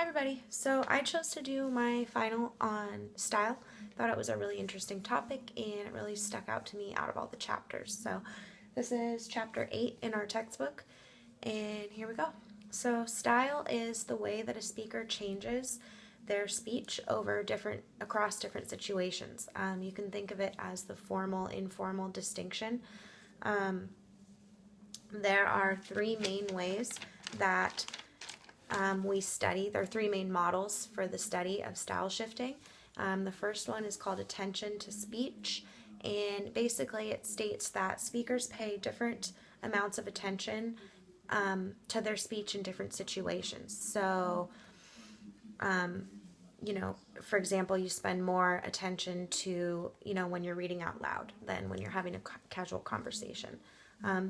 Hi everybody. So I chose to do my final on style. Thought it was a really interesting topic and it really stuck out to me out of all the chapters. So this is chapter 8 in our textbook and here we go. So style is the way that a speaker changes their speech across different situations. You can think of it as the formal-informal distinction. There are three main ways that we study. There are three main models for the study of style shifting. The first one is called attention to speech, and basically it states that speakers pay different amounts of attention to their speech in different situations. So, for example, you spend more attention to, when you're reading out loud than when you're having a casual conversation.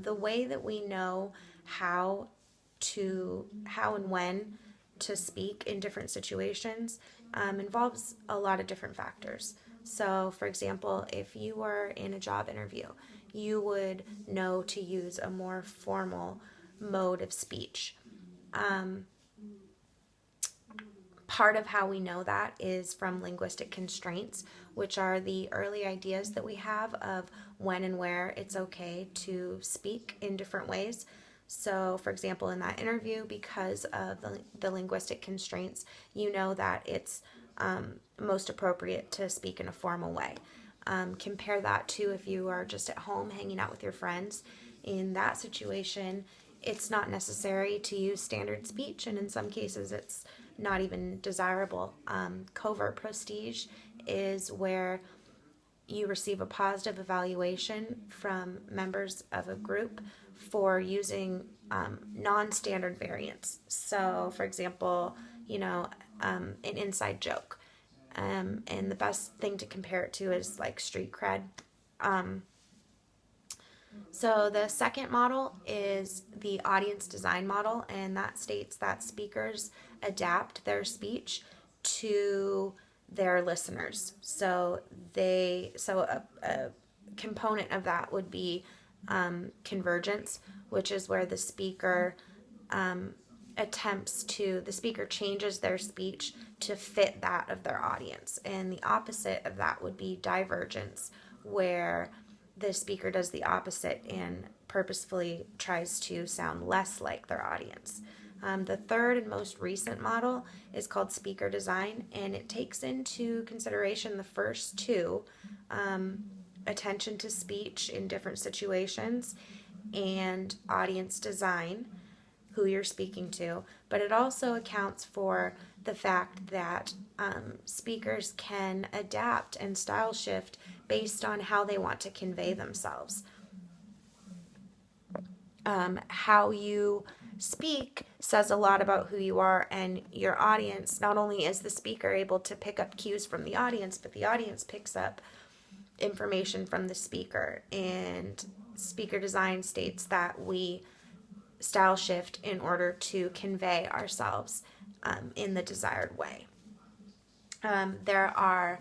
The way that we know how and when to speak in different situations involves a lot of different factors. So, for example, if you were in a job interview, you would know to use a more formal mode of speech. Part of how we know that is from linguistic constraints, which are the early ideas that we have of when and where it's okay to speak in different ways. So, for example, in that interview, because of the linguistic constraints, you know that it's most appropriate to speak in a formal way. Compare that to if you are just at home hanging out with your friends. In that situation, it's not necessary to use standard speech, and in some cases, it's not even desirable. Covert prestige is where you receive a positive evaluation from members of a group for using non-standard variants. So, for example, an inside joke. And the best thing to compare it to is like street cred. So the second model is the audience design model, and that states that speakers adapt their speech to their listeners. So a component of that would be convergence, which is where the speaker changes their speech to fit that of their audience. And the opposite of that would be divergence, where the speaker does the opposite and purposefully tries to sound less like their audience. The third and most recent model is called speaker design, and it takes into consideration the first two, attention to speech in different situations and audience design, who you're speaking to, but it also accounts for the fact that speakers can adapt and style shift based on how they want to convey themselves. How you speak says a lot about who you are and your audience. Not only is the speaker able to pick up cues from the audience, but the audience picks up information from the speaker. And speaker design states that we style shift in order to convey ourselves in the desired way. There are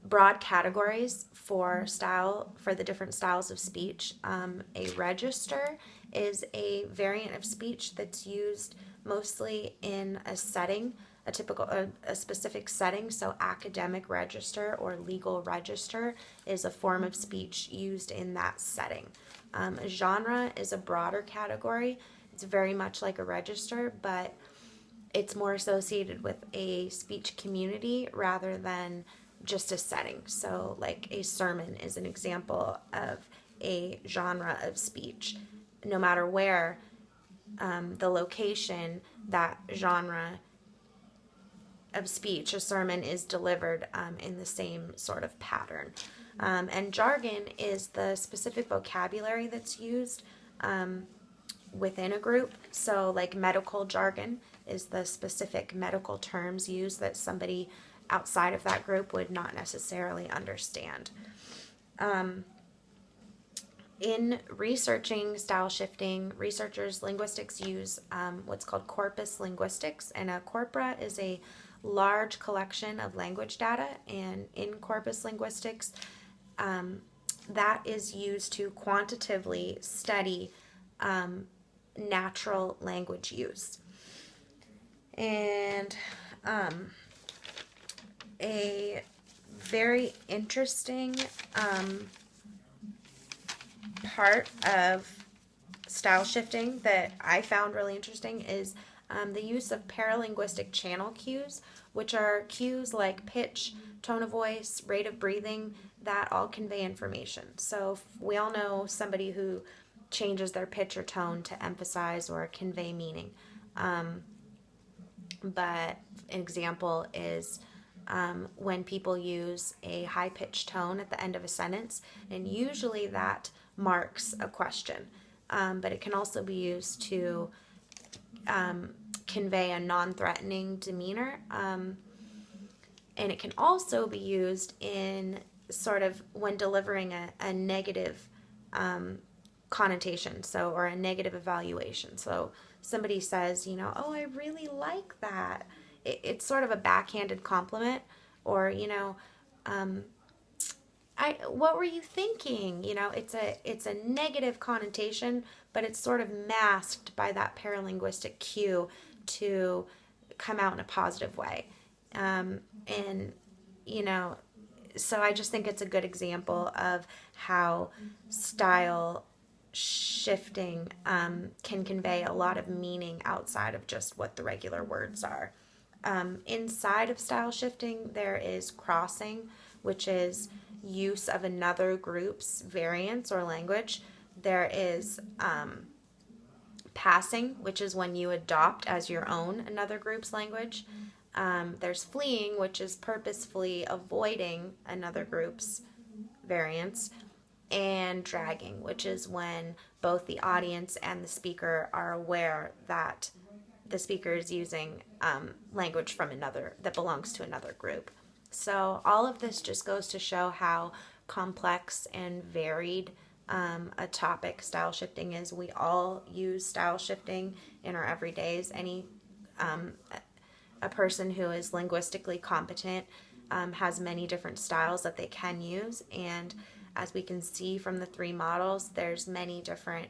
broad categories for the different styles of speech. A register is a variant of speech that's used mostly in a setting, a specific setting. So academic register or legal register is a form of speech used in that setting. A genre is a broader category. It's very much like a register, but it's more associated with a speech community rather than just a setting. So like a sermon is an example of a genre of speech. No matter where the location, that genre of speech, a sermon, is delivered in the same sort of pattern. And jargon is the specific vocabulary that's used within a group. So like medical jargon is the specific medical terms used that somebody outside of that group would not necessarily understand. In researching style shifting, linguistics use what's called corpus linguistics, and a corpora is a large collection of language data, and in corpus linguistics, that is used to quantitatively study natural language use. And a very interesting part of style shifting that I found really interesting is the use of paralinguistic channel cues, which are cues like pitch, tone of voice, rate of breathing, that all convey information. So we all know somebody who changes their pitch or tone to emphasize or convey meaning. But an example is when people use a high-pitched tone at the end of a sentence, and usually that marks a question. But it can also be used to convey a non-threatening demeanor. And it can also be used in sort of when delivering a negative connotation, so, or a negative evaluation. So somebody says, you know, oh, I really like that. It's sort of a backhanded compliment, or, you know, what were you thinking? You know, it's a negative connotation, but it's sort of masked by that paralinguistic cue to come out in a positive way. And, you know, so I just think it's a good example of how style shifting can convey a lot of meaning outside of just what the regular words are. Inside of style shifting, there is crossing, which is use of another group's variants or language. There is passing, which is when you adopt as your own another group's language. There's fleeing, which is purposefully avoiding another group's variants. And dragging, which is when both the audience and the speaker are aware that the speaker is using language from another, that belongs to another group. So all of this just goes to show how complex and varied a topic style shifting is. We all use style shifting in our everydays. A person who is linguistically competent has many different styles that they can use, and as we can see from the three models, there's many different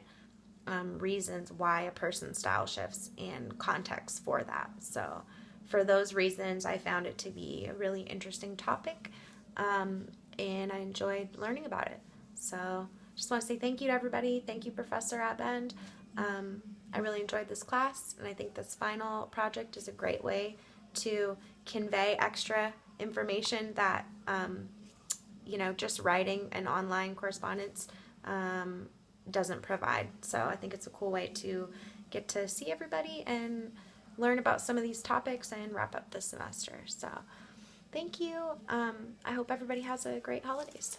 reasons why a person's style shifts and context for that. So for those reasons, I found it to be a really interesting topic, and I enjoyed learning about it. So just want to say thank you to everybody. Thank you, Professor Abend. I really enjoyed this class, and I think this final project is a great way to convey extra information that you know, just writing and online correspondence doesn't provide. So I think it's a cool way to get to see everybody and learn about some of these topics and wrap up the semester. So thank you. I hope everybody has a great holidays.